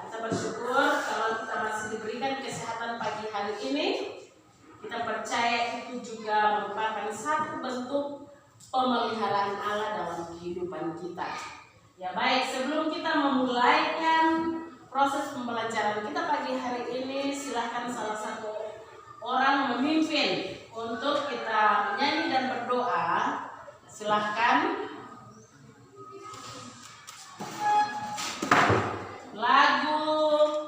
Kita bersyukur kalau kita masih diberikan kesehatan pagi hari ini. Kita percaya itu juga merupakan satu bentuk pemeliharaan Allah dalam kehidupan kita. Ya baik, sebelum kita memulaikan proses pembelajaran kita pagi hari ini, silahkan salah satu orang memimpin untuk kita menyanyi dan berdoa. Silahkan. Lagu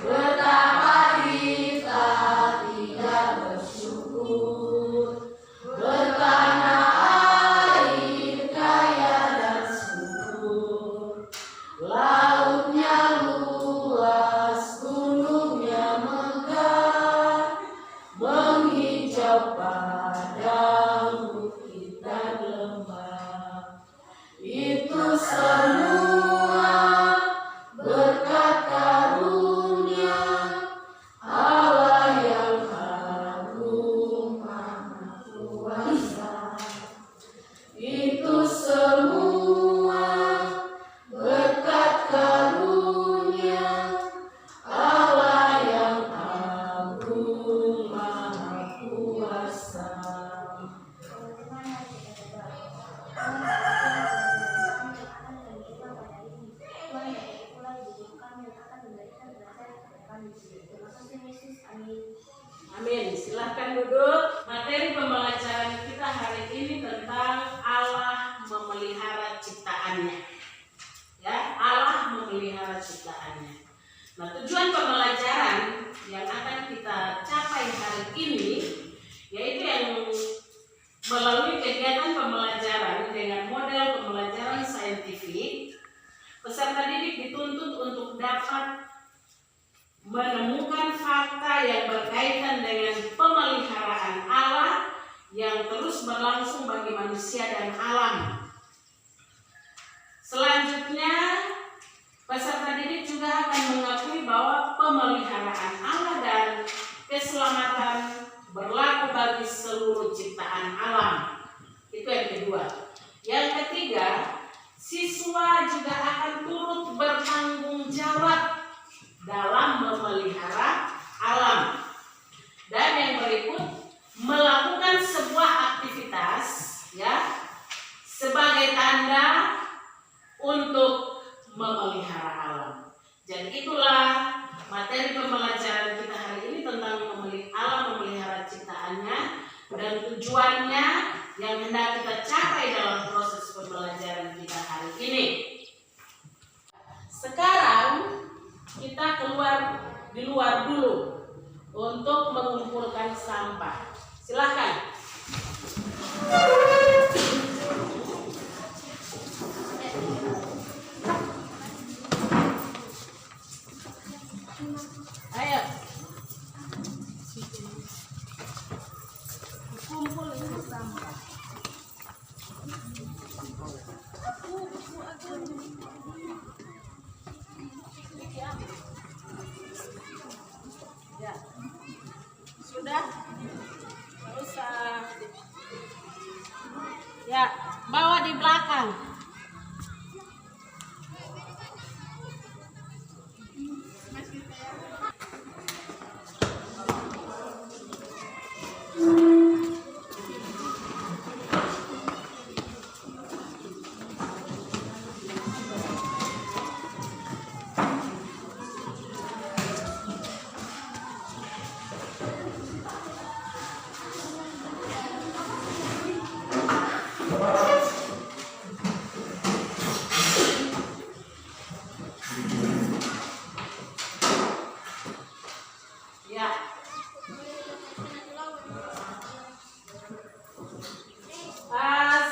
betapa kita tidak bersyukur, berkana air kaya dan subur, lautnya luas, gunungnya megah, menghijau padang bukit dan lembah. Itu semua berkat karunia Allah yang agung maha kuasa. Itu semua berkat karunia Allah yang agung maha kuasa. Amin. Silahkan duduk. Materi pembelajaran kita hari ini tentang Allah memelihara ciptaannya. Ya, Allah memelihara ciptaannya. Nah, tujuan pembelajaran yang akan kita capai hari ini yaitu yang melalui kegiatan pembelajaran dengan model pembelajaran saintifik, peserta didik dituntut untuk dapat menemukan fakta yang berkaitan dengan pemeliharaan Allah yang terus berlangsung bagi manusia dan alam. Selanjutnya, peserta didik juga akan mengakui bahwa pemeliharaan Allah dan keselamatan berlaku bagi seluruh ciptaan alam. Itu yang kedua. Yang ketiga, siswa juga akan turut bertanggung jawab dalam memelihara alam. Dan yang berikut, melakukan sebuah aktivitas ya sebagai tanda untuk memelihara alam. Jadi itulah materi pembelajaran kita hari ini tentang Allah memelihara ciptaannya dan tujuannya yang hendak kita capai dalam proses pembelajaran kita hari ini. Sekarang kita keluar di luar dulu untuk mengumpulkan sampah. Silakan. Ayo. Kumpul ini sampah. Ya. Sudah? Nggak usah. Ya, bawa di belakang.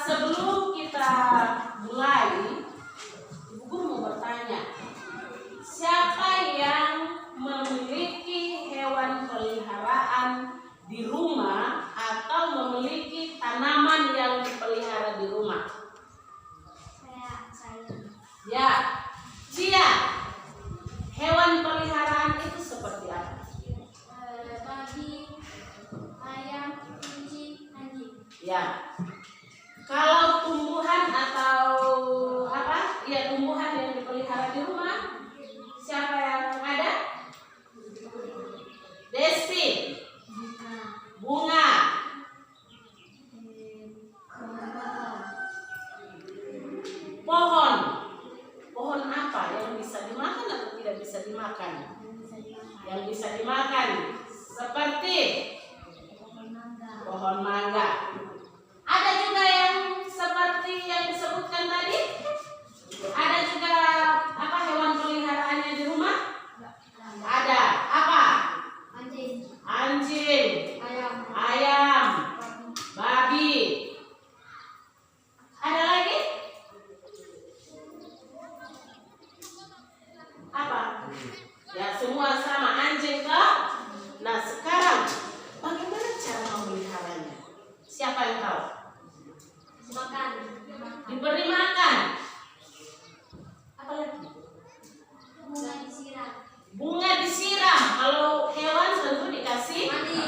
Sebelum kita mulai, Ibu Guru mau bertanya, siapa yang memiliki hewan peliharaan di rumah atau memiliki tanaman yang dipelihara di rumah? Saya. Ya, Cia, hewan peliharaan itu seperti apa? Babi, ayam, kucing, anjing. Ya. Kalau tumbuhan atau apa? Ya, tumbuhan yang dipelihara di rumah. Siapa yang ada? Desti. Bunga. Pohon. Pohon apa yang bisa dimakan atau tidak bisa dimakan? Yang bisa dimakan. Seperti pohon mangga. Ada juga yang seperti yang disebutkan tadi. Ada juga apa hewan peliharaannya di rumah? Ada. Apa? Anjing. Ayam. Babi. Ada lagi? Apa? Ya, semua sama anjing kah? Nah, sekarang bagaimana cara memeliharanya? Siapa yang tahu? Makan. Diberi makan. Apa lagi? Bunga disiram. Bunga disiram. Kalau hewan tentu dikasih Mandi.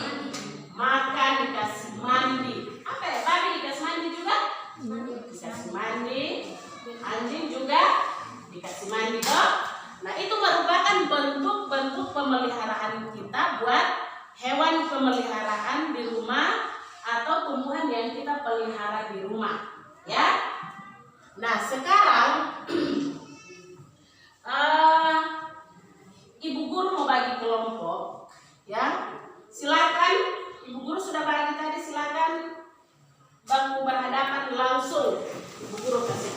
makan, dikasih mandi. Apa ya? Babi dikasih mandi juga? Dikasih mandi. Anjing juga dikasih mandi toh. Nah, itu merupakan bentuk-bentuk pemeliharaan kita buat hewan pemeliharaan di rumah atau tumbuhan yang kita pelihara di rumah, ya. Nah, sekarang Ibu guru mau bagi kelompok, ya. Silakan, Ibu guru sudah bagi tadi, silakan bangku berhadapan langsung. Ibu guru kasih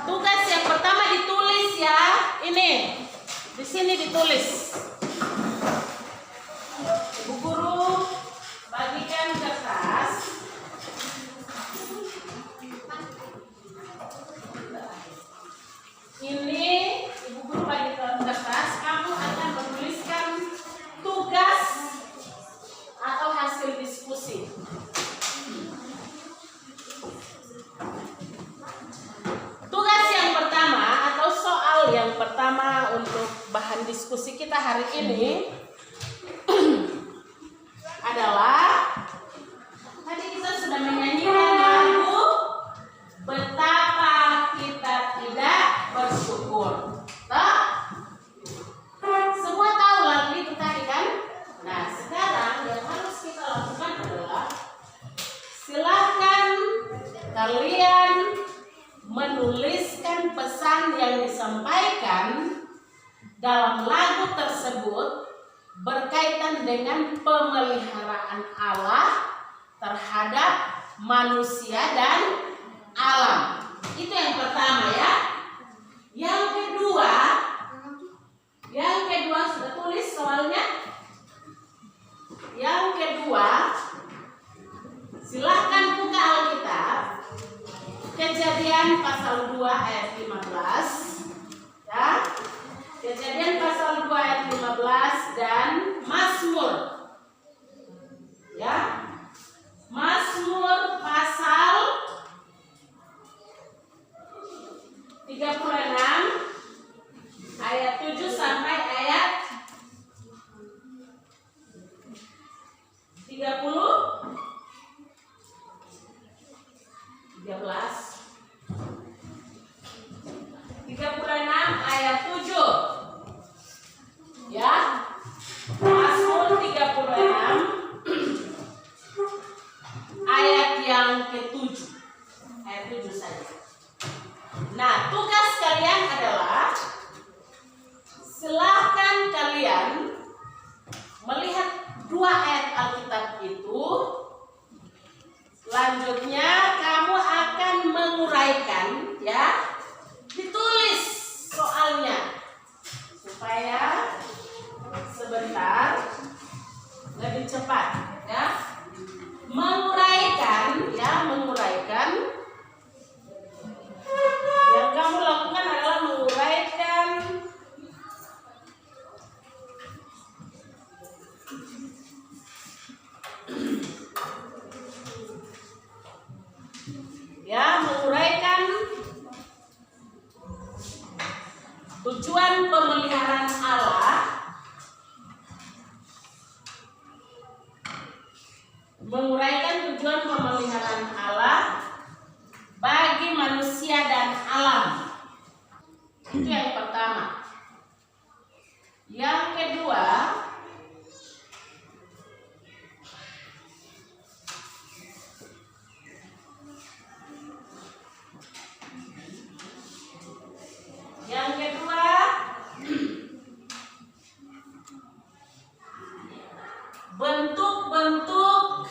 tugas yang pertama ditulis ya. Ini di sini ditulis. Ibu guru bagikan kertas. Ini Ibu guru bagikan kertas. Kamu akan menuliskan tugas atau hasil diskusi. Tugas yang pertama atau soal yang pertama untuk bahan diskusi kita hari ini adalah tadi kita sudah menyanyikan lagu Betapa Kita Tidak Bersyukur. Toh? Semua tahu lagu itu tadi kan? Nah, sekarang yang harus kita lakukan adalah silakan kalian menuliskan pesan yang disampaikan dalam lagu tersebut berkaitan dengan pemeliharaan Allah terhadap manusia dan alam. Itu yang pertama ya. Yang kedua sudah tulis soalnya. Yang kedua, silahkan buka Alkitab. Kejadian pasal 2 ayat 15. Ya. Kejadian pasal 2 ayat 15 dan Mazmur. Ya. Mazmur pasal 36 ayat 7 sampai ayat 13 ayat 7 ya. Mazmur 36 ayat yang ke-7 ayat 7 saja. Nah, tugas kalian adalah silahkan kalian melihat 2 ayat Alkitab itu. Selanjutnya kamu akan menguraikan ya. Ditulis soalnya supaya sebentar lebih cepat ya. Menguraikan ya, menguraikan. Yang kamu lakukan adalah menguraikan ya, menguraikan tujuan pemeliharaan Allah Menguraikan tujuan pemeliharaan Allah bagi manusia dan alam. Itu yang pertama. Yang kedua, bentuk-bentuk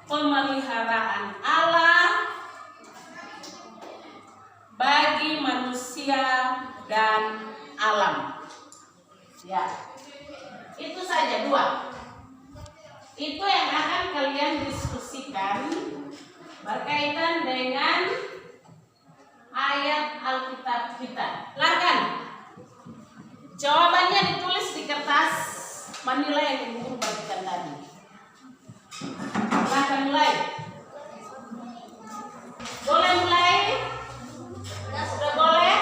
pemeliharaan Allah bagi manusia dan alam. Ya, itu saja dua. Itu yang akan kalian diskusikan berkaitan dengan ayat Alkitab kita. Silakan. Jawabannya ditulis di kertas manila yang ibu bagikan tadi. Silakan mulai. Boleh mulai? Sudah boleh?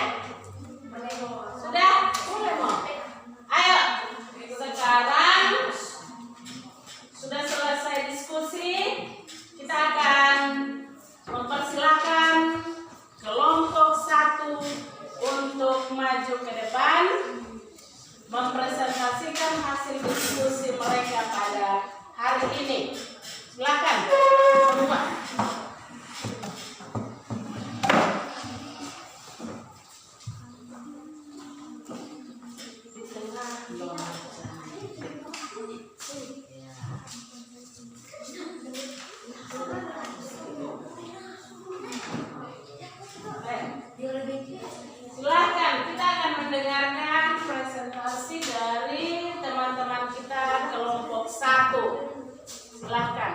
Sudah? Boleh mau? Ayo. Sekarang sudah selesai diskusi. Kita akan mempersilahkan kelompok 1 untuk maju ke depan mempresentasikan hasil diskusi mereka pada hari ini. Silakan semua. Di tengah silakan, kita akan mendengarkan presentasi dari teman-teman kita kelompok 1. Silakan.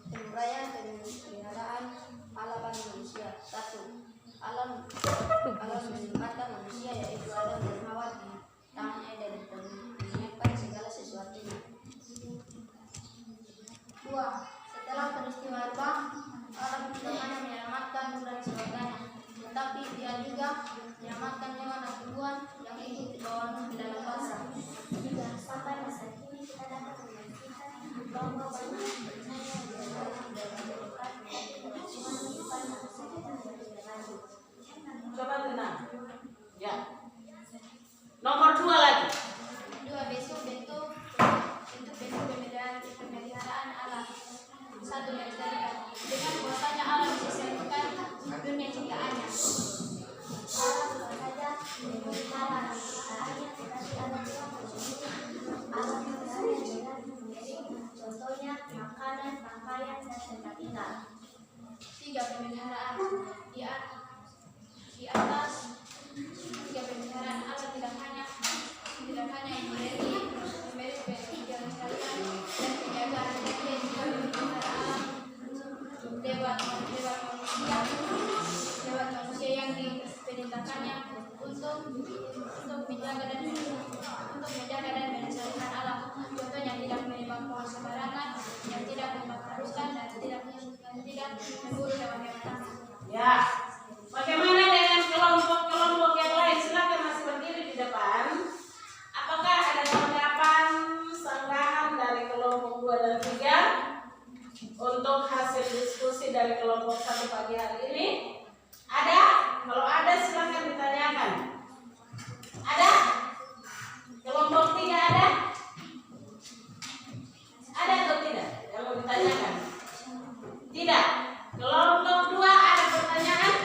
Penguraian pemeliharaan Allah bagi manusia. 1. Allah menyelamatkan manusia, yaitu Adam dan Hawa di tangan Eden, dan menyiapkan segala sesuatunya. 2. Setelah peristiwa Erbah, Allah tidak hanya menyelamatkan bulan sebagainya, tetapi Dia juga menyelamatkan hewan dan tumbuhan yang ikut di bawahnya ke dalam bangsa. 3. Sampai masa kini kita dapat menyaksikan bahwa banyak percaya dalam demokrat cuma bukan manusia kita tidak lanjut. Coba tenang. Ya. Nomor 2 lagi. 2. Besok bentuk pemeliharaan Allah. 1. Melestarikan. Dengan kuasanya Allah menyelesaikan dunia ciptaannya. Allah bukan saja memelihara ciptaannya, tetapi Allah juga mencukupi. Allah memelihara dengan memberi contohnya makanan, pakaian, dan tempat tinggal. 3. Pemeliharaan di atas 3. Pemeliharaan Allah tidak hanya memberi perjalanan kalian dan penjagaan, Dia juga memelihara alam lewat manusia yang diperintahkannya untuk menjaga dan melestarikan alam. Contohnya tidak menebang pohon sembarangan, yang tidak memperharuskan dan tidak memburu hewan-hewan asing. Ya. Bagaimana dengan kelompok-kelompok yang lain? Silakan masih berdiri di depan. Apakah ada tanggapan, sanggahan dari kelompok 2 dan 3 untuk hasil diskusi dari kelompok 1 pagi hari ini? Ada? Kalau ada silakan ditanyakan. Ada? Kelompok 3 ada? Ada atau tidak? Yang mau ditanyakan? Tidak. Kelompok 2 ada pertanyaan?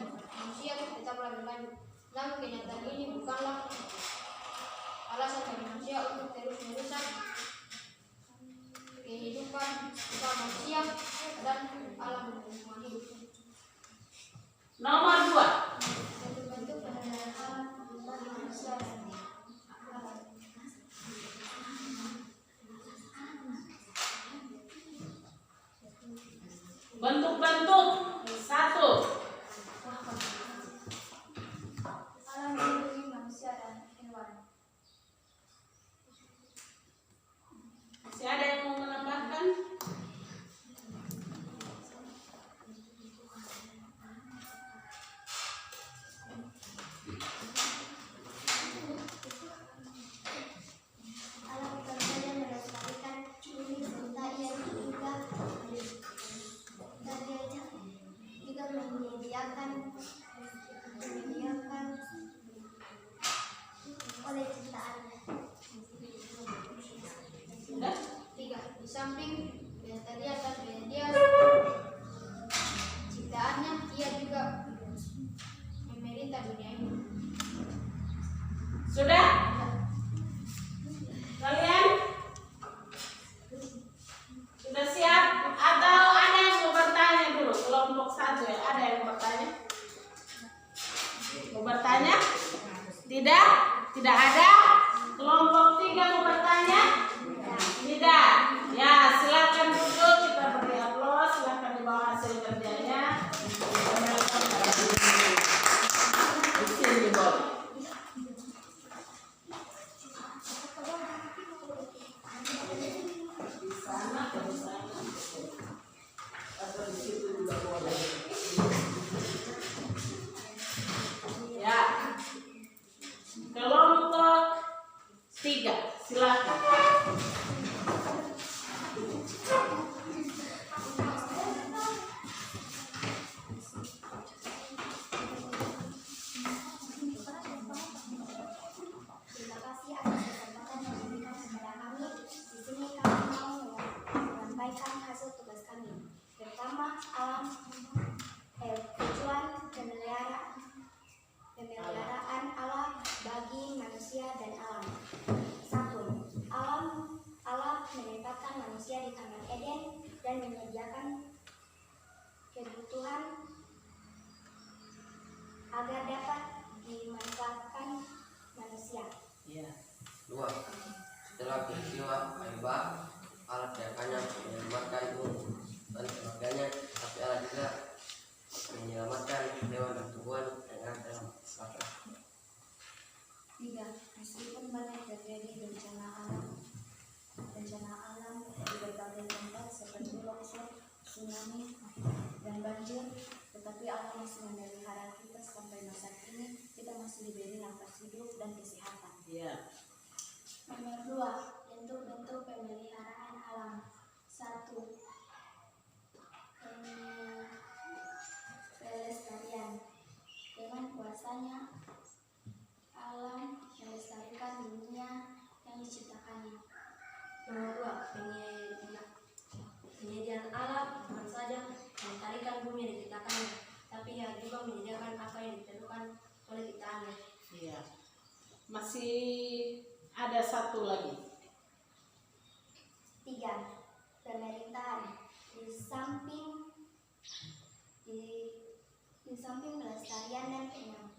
manusia tetaplah berlanjut. Namun kenyataan ini bukanlah alasan bagi manusia untuk terus-meneruskan kehidupan manusia dan alam lingkungan hidup. Nomor 2. Satu bentuk penilaian alam bagi manusia dan alam. Bentuk-bentuk. 1. Alam melindungi manusia dan hewan. Masih ada yang mau menambahkan? Alam tentunya melestarikan bumi serta ia juga menyediakan oleh ciptaan. Sudah? 3. Di samping pelestarian dan media ciptaannya, ia juga memerintah dunia ini. Sudah? Kalian? Sudah siap? Atau ada yang mau bertanya dulu? Kelompok 1 ya, ada yang mau bertanya? Mau bertanya? Tidak? Tidak ada? Kelompok 3 mau bertanya? Tidak? Ya, silakan duduk, kita beri aplaus, silakan dibawa hasil kerjanya. Di sini boleh. Di sana atau di sana? Atau di situ juga boleh. Ya. Kelompok 3, silakan. Terima kasih atas kesempatan yang diberikan kepada kami. Di sini kami mau menyampaikan hasil tugas kami. Pertama, tujuan pemeliharaan alam bagi manusia dan alam. 1. Allah menempatkan manusia di Taman Eden dan menyediakan kebutuhan agar dapat dimanfaatkan manusia. Ya. 2. Setelah peristiwa Aiba, Allah hanya menyelamatkan Nuh dan keluarganya, tapi Allah juga menyelamatkan hewan dan tumbuhan yang ada dalam kapal. 3. Meskipun banyak terjadi bencana alam di berbagai tempat seperti longsor, tsunami, dan banjir, tetapi Allah masih memelihara kita sampai masa kini. Kita masih diberi nafas hidup dan kesehatan. Ya. Nomor 2. Bentuk-bentuk pemeliharaan alam. 1. Pelestarian. Dengan kuasanya, alam melestarikan dunia yang diciptakannya. Nomor 2. Penyediaan alam bukan saja melestarikan bumi yang diciptakannya, tapi ia juga menyediakan apa yang diperlukan oleh ciptaannya. Iya. Masih ada satu lagi. 3. Pemerintahan. Di samping pelestarian dan penyediaan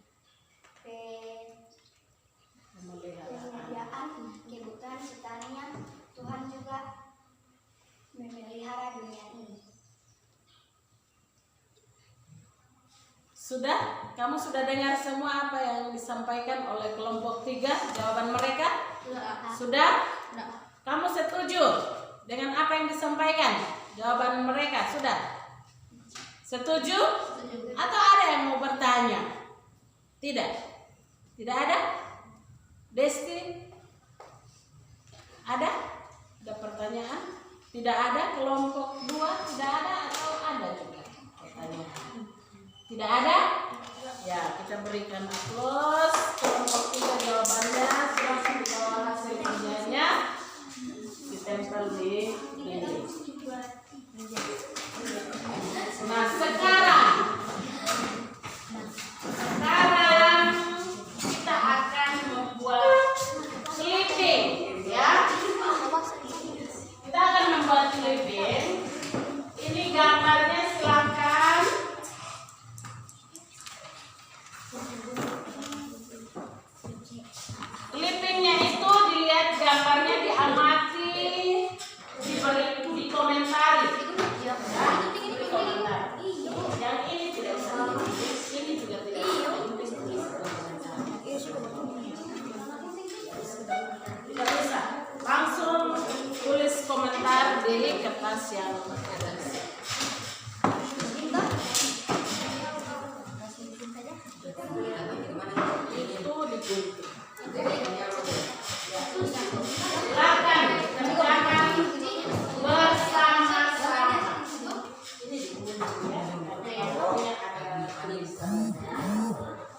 kebutuhan ciptaannya, Tuhan juga memelihara dunia ini. Sudah? Kamu sudah dengar semua apa yang disampaikan oleh kelompok 3? Jawaban mereka? Sudah? Kamu setuju dengan apa yang disampaikan? Jawaban mereka sudah? Setuju? Atau ada yang mau bertanya? Tidak? Tidak ada? Desti? Ada? Ada pertanyaan? Tidak ada? Kelompok 2 tidak ada atau ada juga pertanyaan? Tidak ada? Ya, kita berikan aplaus. Kelompok 3 jawabannya. Silahkan dibawa hasil kerjanya, ditempel di ini. Nah, sekarang Clippingnya itu dilihat, gambarnya diamati, dikomentari. Ya, dikomentari. Yang ini tidak usah ditulis, ini juga tidak usah ditulis. Tidak usah, langsung tulis komentar di kertas yang ada. Itu digunting. Silakan kerjakan bersama-sama. Ini digunting ya, karena yang punya ada tulisan.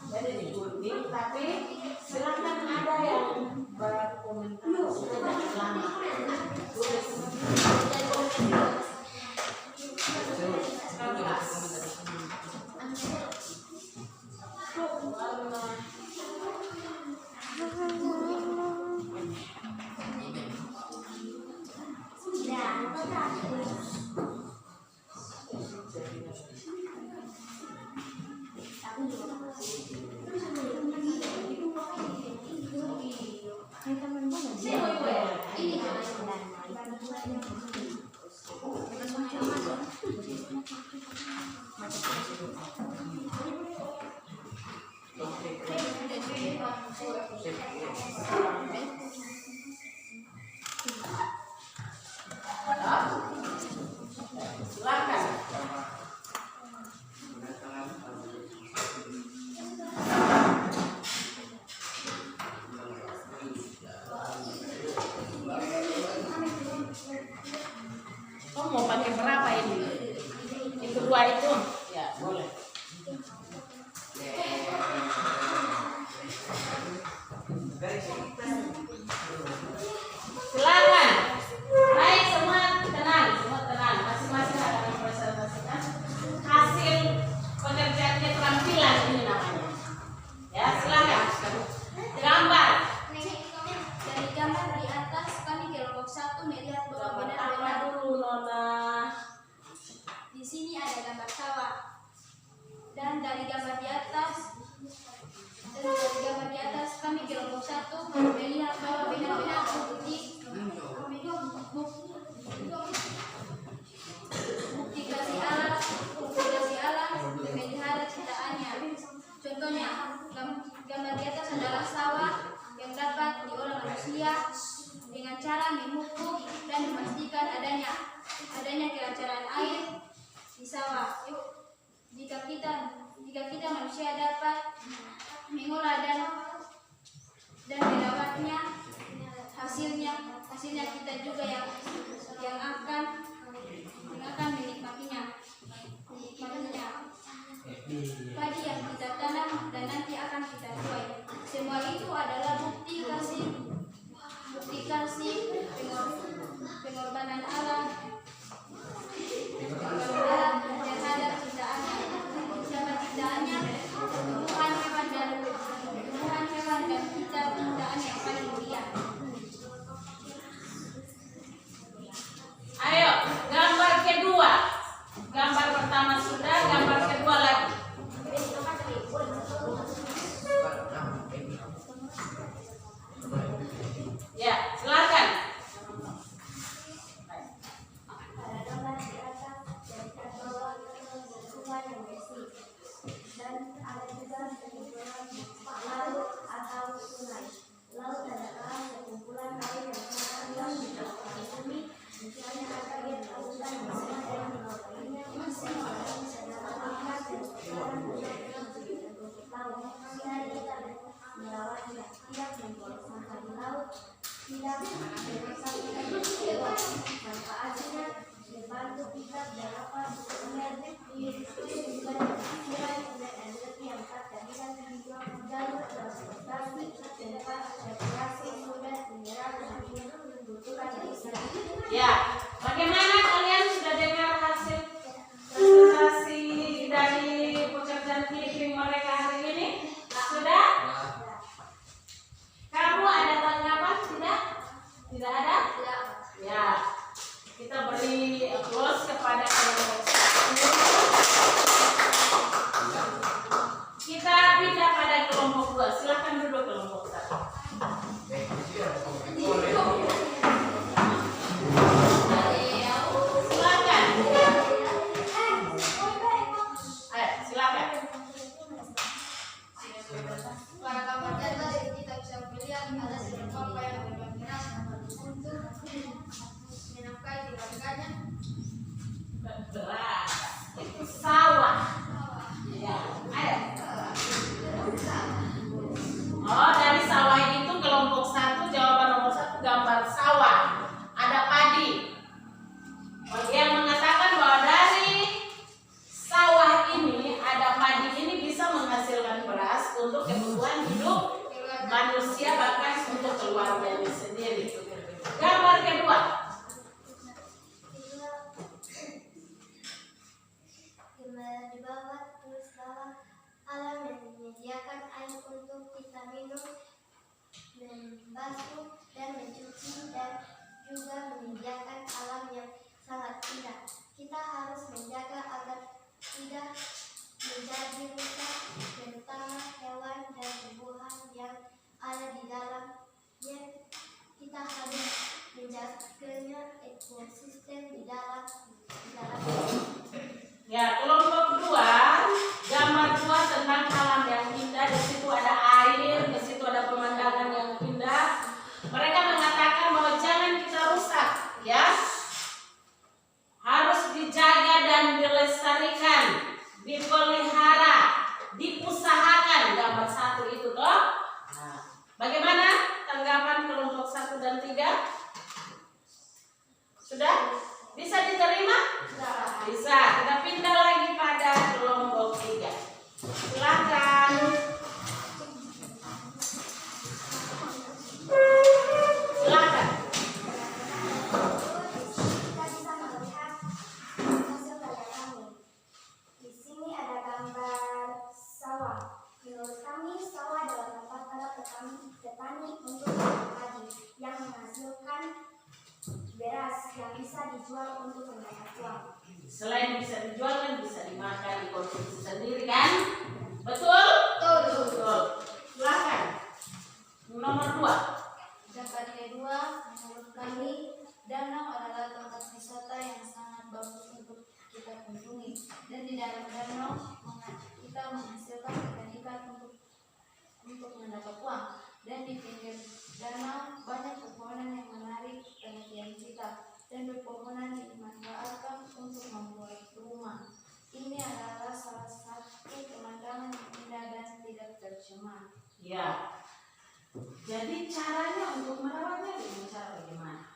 Jadi digunting, tapi silakan ada yang berkomentar. Sudah lama. Tulis. Silakan. Kamu mau pakai berapa ini? Yang kedua itu? Ya, boleh. Silakan. Baik, semua tenang, masing-masing akan mempresentasikan hasil pekerjaan keterampilan ini namanya. Ya, silakan. Gambar. Dari gambar di atas kami kelompok 1 melihat bahwa Gambar apa benar-benar dulu, Nona? di sini ada gambar sawah. Dan dari gambar di atas kami kelompok 1 melihat bahwa benar-benar bukti kasih Allah memelihara ciptaannya. Contohnya, gambar di atas adalah sawah yang dapat diolah manusia dengan cara memupuk dan memastikan adanya kelancaran air di sawah. Jika kita manusia dapat mengolah dan merawatnya, hasilnya kita juga yang akan menikmatinya. Padi yang kita tanam dan nanti akan kita tuai. Semua itu adalah bukti kasih pengorbanan Allah terhadap ciptaannya. Siapa ciptaannya? Tuhan hewan dan kita ciptaan yang paling mulia. Ayo, gambar kedua. Gambar pertama sudah, gambar kedua lagi. Ya, silakan. Pada gambar di atas terlihat bahwa lingkungan yang bersih dan ada juga kumpulan laut atau sungai. Laut adalah kumpulan air yang sangat luas di permukaan bumi. Misalnya ada yang lautan besar dan di laut lainnya masih bisa dapat ikan dan sekarang untuk laut. Sehingga kita merawatnya, tidak membuang sampah di laut, tidak merusak hewan. Manfaatnya membantu kita dapat diskusi juga dengan dan energi yang terkadang jalur transportasi tempat rekreasi mudah menyerap dan membutuhkan listrik. Ya, bagaimana kalian sudah dengar hasil presentasi dari pekerjaan clipping mereka hari ini? Sudah? Kamu ada tanggapan? Tidak? Tidak ada? Ya, kita beri applause kepada kelompok 1. Kita pindah melihat ada seorang bapa yang berjuang keras untuk menafkahi keluarganya. Beras itu sawah. Ya, ayo. Oh, dari sawah itu kelompok 1 jawaban nomor 1 gambar sawah. Ada padi. Bagi yang mengatakan bahwa dari sawah ini ada padi ini bisa menghasilkan beras untuk kebutuhan hidup manusia bahkan untuk keluarganya sendiri. Gambar kedua. Di bawah tulis bahwa alam yang menyediakan air untuk kita minum, membasuh dan mencuci, dan juga menyediakan alam yang sangat indah. Kita harus menjaga agar tidak menjadi rusak, terutama hewan dan tumbuhan yang ada di dalamnya. Kita harus menjaganya ekosistem di dalam. Ya, kelompok 2 gambar 2 tentang alam yang indah. Di situ ada air, di situ ada pemandangan yang indah. Mereka mengatakan bahwa jangan kita rusak, ya. Harus dijaga dan dilestarikan, dipelihara, diusahakan. Gambar 1 itu toh. Nah, bagaimana tanggapan kelompok 1 dan 3? Sudah? Bisa diterima? Bisa. Kita pindah lagi pada kelompok 3. Silakan. Silakan. Kita bisa melihat hasil karya kami. Di sini ada gambar sawah. Menurut kami, sawah adalah tempat para petani untuk padi yang menghasilkan beras yang bisa dijual untuk mendapat uang. Selain bisa dijual kan bisa dimakan, dikonsumsi sendiri kan? Betul? Betul. Silakan. Nomor 2. Gambar kedua, menurut kami danau adalah tempat wisata yang sangat bagus untuk kita kunjungi, dan di dalam danau kita menghasilkan ikan-ikan untuk mendapat uang, dan di pinggir danau banyak pepohonan yang menarik perhatian kita, dan pepohonan dimanfaatkan untuk membuat rumah. Ini adalah salah satu pemandangan yang indah dan tidak tercemar. Ya. Jadi caranya untuk merawatnya dengan cara bagaimana?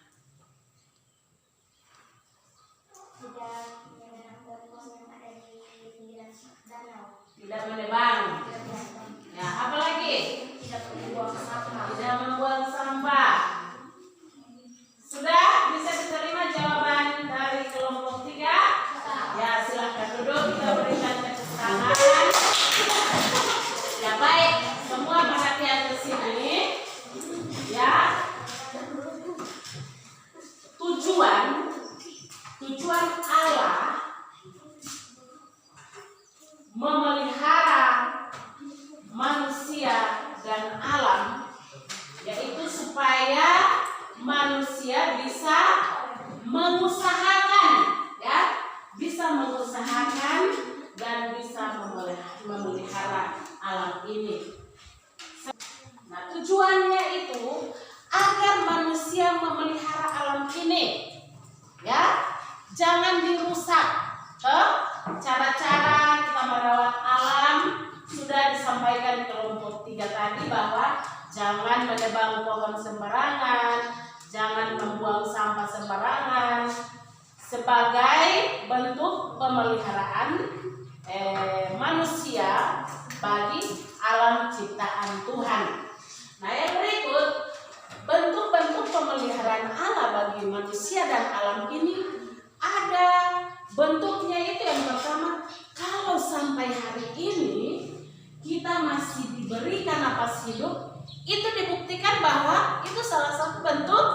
Tidak menanam pohon yang ada di pinggiran danau. Tidak menebang. Ya, apa lagi? Tidak membuang sampah. Tidak membuang sampah. Sudah bisa diterima jawaban dari kelompok 3? Ya, silahkan duduk, kita berikan tepuk tangan. Ya, baik, semua perhatian ke sini. Ya. Tujuan Allah memelihara manusia dan alam, yaitu supaya manusia bisa mengusahakan, ya, bisa mengusahakan dan bisa memelihara alam ini. Nah, tujuannya itu agar manusia memelihara alam ini, ya, jangan dirusak. Cara-cara kita merawat alam sudah disampaikan kelompok 3 tadi, bahwa jangan menebang pohon sembarangan, jangan membuang sampah sembarangan, sebagai bentuk pemeliharaan manusia bagi alam ciptaan Tuhan. Nah, yang berikut bentuk-bentuk pemeliharaan Allah bagi manusia dan alam ini ada bentuknya. Itu yang pertama, kalau sampai hari ini kita masih diberikan napas hidup, itu dibuktikan bahwa itu salah satu bentuk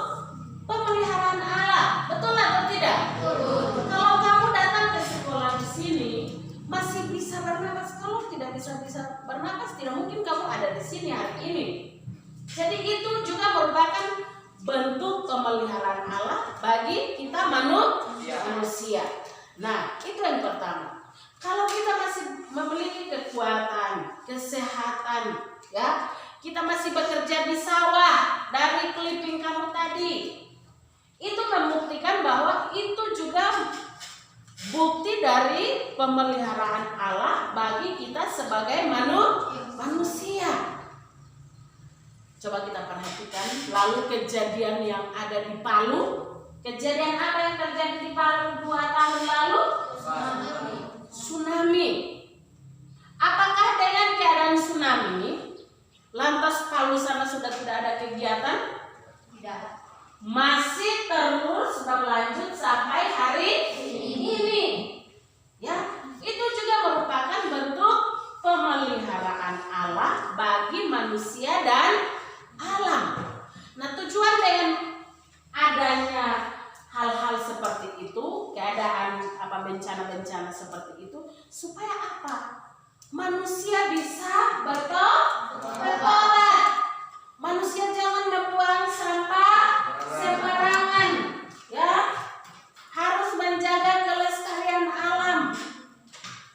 pemeliharaan Allah. Betul atau tidak? Betul. Kalau kamu datang ke sekolah di sini masih bisa bernapas, kalau tidak bisa bernapas, tidak mungkin kamu ada di sini hari ini. Jadi itu juga merupakan bentuk pemeliharaan Allah bagi kita manusia. Nah, itu yang pertama. Kalau kita masih memiliki kekuatan, kesehatan, ya, kita masih bekerja di sawah dari clipping kamu tadi. Itu membuktikan bahwa itu juga bukti dari pemeliharaan Allah bagi kita sebagai manusia. Coba kita perhatikan lalu kejadian yang ada di Palu. Kejadian apa yang terjadi di Palu 2 tahun lalu? Tsunami. Apakah dengan keadaan tsunami lantas Palu sana sudah tidak ada kegiatan? Tidak. Masih terus berlanjut sampai hari ini. Ya, itu juga merupakan bentuk pemeliharaan Allah bagi manusia dan alam. Nah, tujuan dengan adanya hal-hal seperti itu, keadaan bencana-bencana seperti itu, supaya apa? Manusia bisa bertobat. Manusia jangan membuang sampah sembarangan, ya. Harus menjaga kelestarian alam.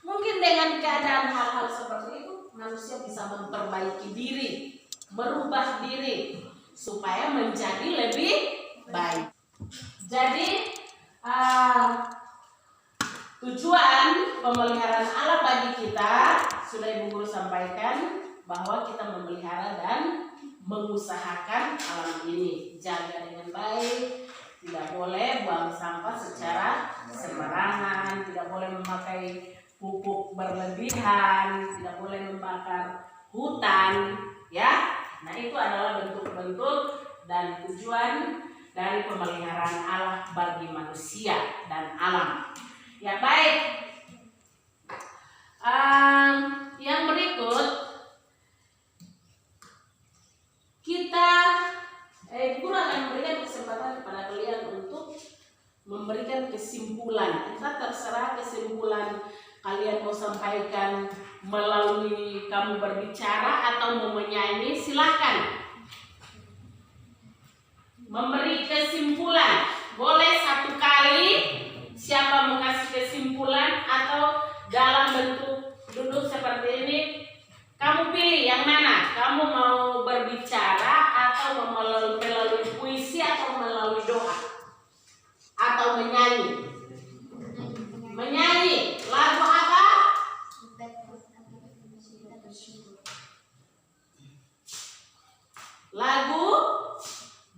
Mungkin dengan keadaan hal-hal seperti itu, manusia bisa memperbaiki diri, merubah diri supaya menjadi lebih baik. Jadi tujuan pemeliharaan Allah bagi kita sudah Ibu Guru sampaikan, bahwa kita memelihara dan mengusahakan alam ini, jaga dengan baik, tidak boleh buang sampah secara sembarangan, tidak boleh memakai pupuk berlebihan, tidak boleh membakar hutan, ya. Nah, itu adalah bentuk-bentuk dan tujuan dari pemeliharaan Allah bagi manusia dan alam. Ya, baik. Yang berikut kita Guru akan memberikan kesempatan kepada kalian untuk memberikan kesimpulan. Kita terserah kesimpulan kalian mau sampaikan melalui kamu berbicara atau mau menyanyi, silakan. Memberi kesimpulan boleh 1 kali, siapa mau kasih kesimpulan, atau dalam bentuk duduk seperti ini. Kamu pilih yang mana? Kamu mau berbicara atau melalui puisi atau melalui doa? Atau menyanyi? Menyanyi. Lagu apa? Lagu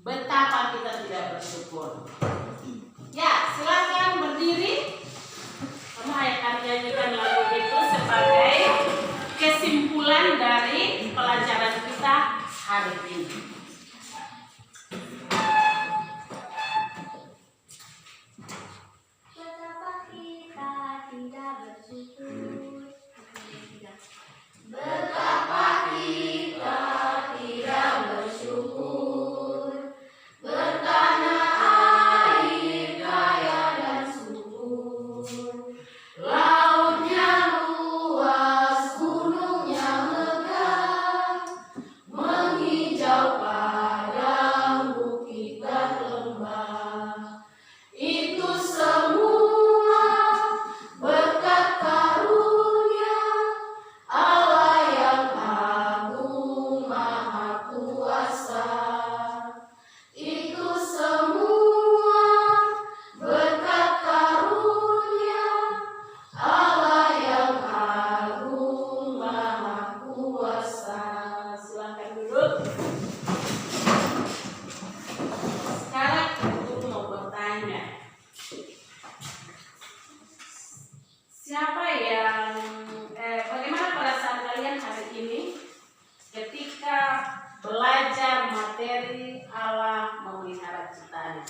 Betapa Kita Tidak Bersyukur. Ya, silakan berdiri. Kamu akan nyanyikan lagu itu sebagai kesimpulan dari pelajaran kita hari ini. Betapa kita tidak bersyukur. Betapa kita tidak bersyukur, bertanah air kaya dan subur, lautnya luas, gunungnya megah, menghijau padang, bukit dan lembah. Itu semua berkat karunia Allah yang agung maha kuasa. Itu semua berkat karunia Allah yang agung maha kuasa. Silakan duduk. Sekarang Guru mau bertanya. Siapa yang bagaimana perasaan kalian hari ini ketika belajar materi Allah memelihara ciptaannya?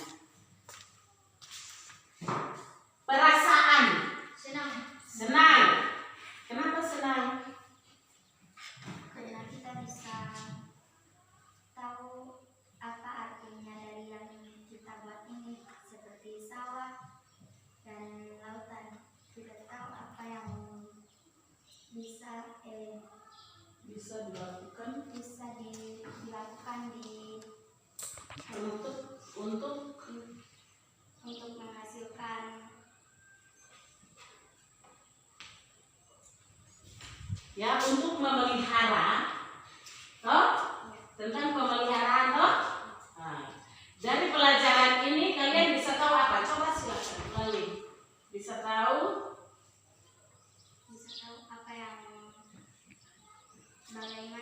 Perasaan senang. Kenapa senang? Karena kita bisa tahu apa artinya dari yang kita buat ini, seperti sawah dan lautan. Kita tahu apa yang bisa dilakukan di untuk menghasilkan ya, untuk memelihara, toh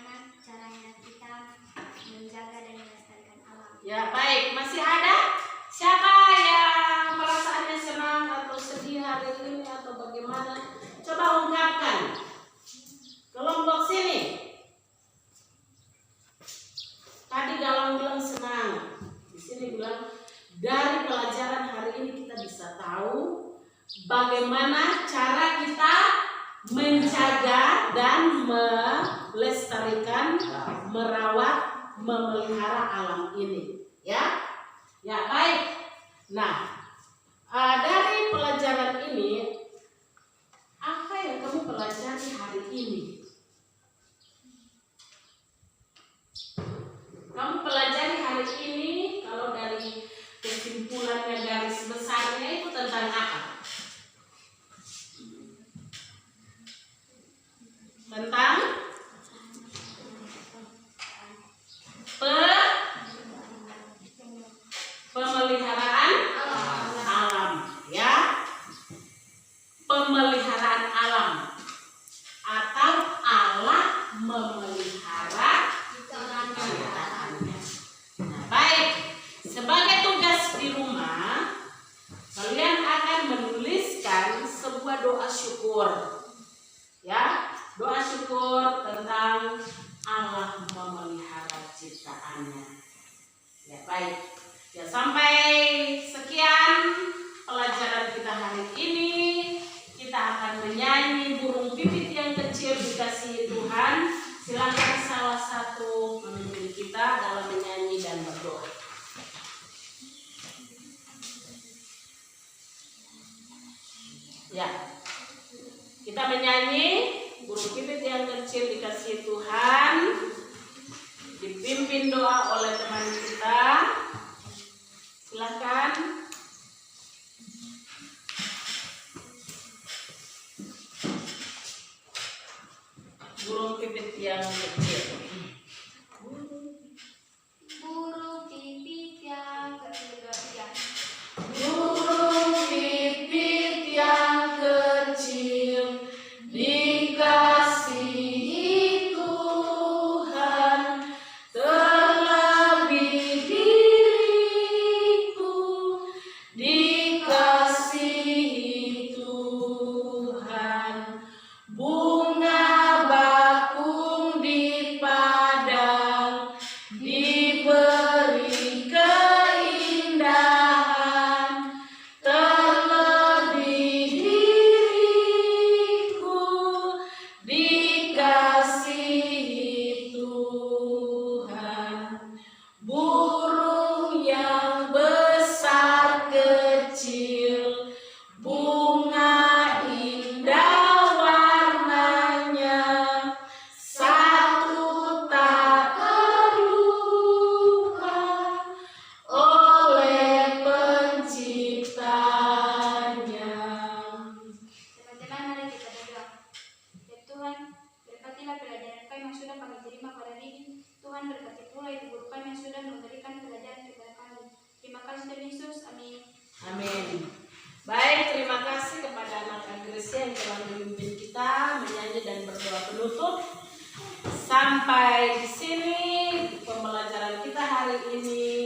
bagaimana caranya kita menjaga dan melestarikan alam. Ya, baik. Masih ada? Siapa yang perasaannya senang atau sedih hari ini atau bagaimana? Coba ungkapkan. Kelompok sini. Tadi Galang bilang senang. Di sini bilang dari pelajaran hari ini kita bisa tahu bagaimana cara kita menjaga dan melestarikan, merawat, memelihara alam ini. Ya, ya baik. Nah, dari pelajaran ini, apa yang kamu pelajari hari ini? Kamu pelajari hari ini, kalau dari kesimpulannya, garis besarnya itu tentang apa? Tentang pemeliharaan alam, ya. Pemeliharaan alam atau Allah memelihara ciptaannya. Nah, baik. Sebagai tugas di rumah, kalian akan menuliskan sebuah doa syukur. Ya, doa syukur tentang Allah memelihara ciptaannya. Ya, baik. Ya, sampai sekian pelajaran kita hari ini. Kita akan menyanyi burung pipit yang kecil dikasihi Tuhan. Silakan salah satu memimpin kita dalam menyanyi dan berdoa. Ya, kita menyanyi burung pipit yang kecil dikasihi Tuhan, dipimpin doa oleh teman kita. Silakan. Burung pipit yang kecil. Burung pipit yang kecil. Burung pipit yang kecil dikasihi Tuhan, terlebih diriku dikasihi Tuhan. Bunga bakung di padang diberi keindahan, terlebih diriku dikasihi Tuhan. Burung yang besar kecil, bunga indah warnanya, satu tak terluka oleh penciptanya. Teman-teman, mari kita berdoa. Ya Tuhan, berkatilah pelajaran kami yang sudah kami terima pada hari ini. Tuhan, berkati pula ibu guru kami yang sudah memberikan pelajaran kepada kami. Terima kasih Tuhan Yesus. Amin. Amin. Baik, terima kasih kepada anak Agresia yang telah memimpin kita menyanyi dan berdoa penutup. Sampai di sini pembelajaran kita hari ini.